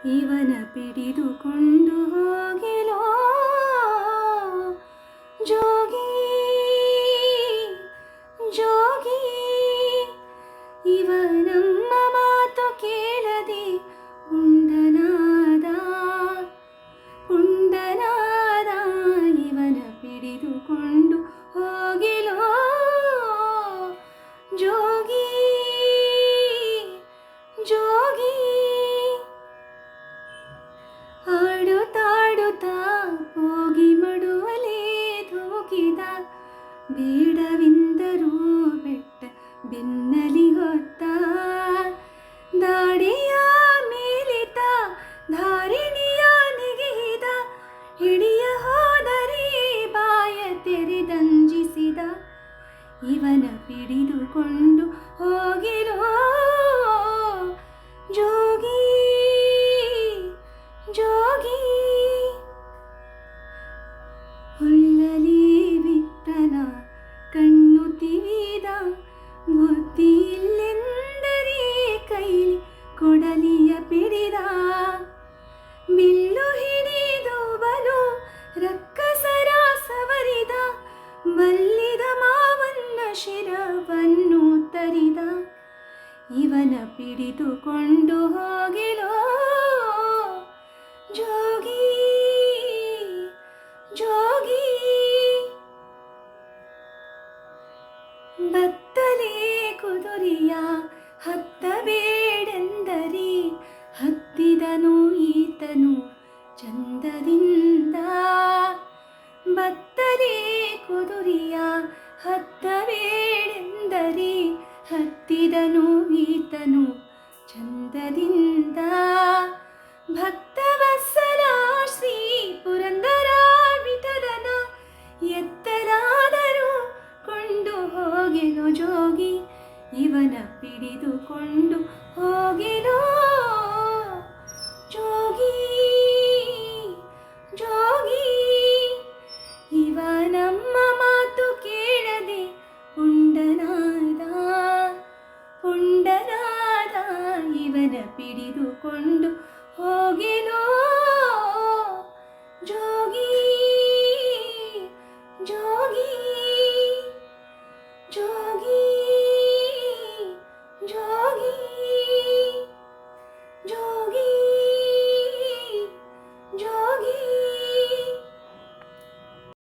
ಇವನ ಪಿಡಿದುಕೊಂಡು ಹೋಗಿಲೋ ಜೋಗಿ ಜೋಗಿ. ಇವ ನಮ್ಮ ಮಾತು ಕೇಳದೆ ಉಂಡನಾದ ಉಂಡನಾದ. ಇವನ ಪಿಡಿದುಕೊಂಡು ಹೋಗಿಲೋ ಜೋಗಿ ಜೋಗಿ. ಆಡುತ್ತಾಡುತ್ತಾ ಹೋಗಿ ಮಡುವಲೇ ಧುಮುಕಿದ, ಬೇಡವೆಂದರೂ ಬೆಟ್ಟ ಬೆನ್ನಲಿ ಹೊತ್ತ. ದಾಡಿಯ ಮೇಲಿತ ಧಾರಿಣಿಯ ನೆಗೆಹಿದ, ಹಿಡಿಯ ಹೋದರೆ ಬಾಯ ತೆರೆದಂಜಿಸಿದ. ಇವನ ಪಿಡಿದುಕೊಂಡು ಹೋಗಿರೋ ಜೋಗಿ ಜೋಗಿ. ಹುಲ್ಲಲಿ ವಿಠ್ಠಲ ಕಣ್ಣು ತಿವಿದ, ಬುದ್ಧಿ ಇಲ್ಲೆಂದರೆ ಕೈಲಿ ಕೊಡಲಿಯ ಪಿಡಿದ. ಬಿಲ್ಲು ಹಿಡಿದು ಬಲು ರಕ್ಕಸರ ಸವರಿದ, ಬಲ್ಲಿದ ಮಾವನ್ನ ಶಿರವನ್ನು ತರಿದ. ಇವನ ಪಿಡಿದುಕೊಂಡು ಹೋಗಿಲೋ ಜೋಗಿ ಜೋಗಿ. ಬತ್ತಲೇ ಕುದುರೆಯ ಹತ್ತಬೇಡೆಂದರೆ, ಹತ್ತಿದನು ಈತನು ಚಂದದಿಂದ. ಬತ್ತಲೇ ಕುದುರೆಯ ಹತ್ತಬೇಡೆಂದರೆ, ಹತ್ತಿದನು ಈತನು ಚಂದದಿಂದ. ಭಕ್ತವತ್ಸಲ ಶ್ರೀ ಪುರಂದರ ವಿಠಲನ, ಎತ್ತರಾದರೂ ಕೊಂಡು ಹೋಗೆನು ಜೋಗಿ. ಇವನ ಪಿಡಿದುಕೊಂಡು ಹೋಗೆನು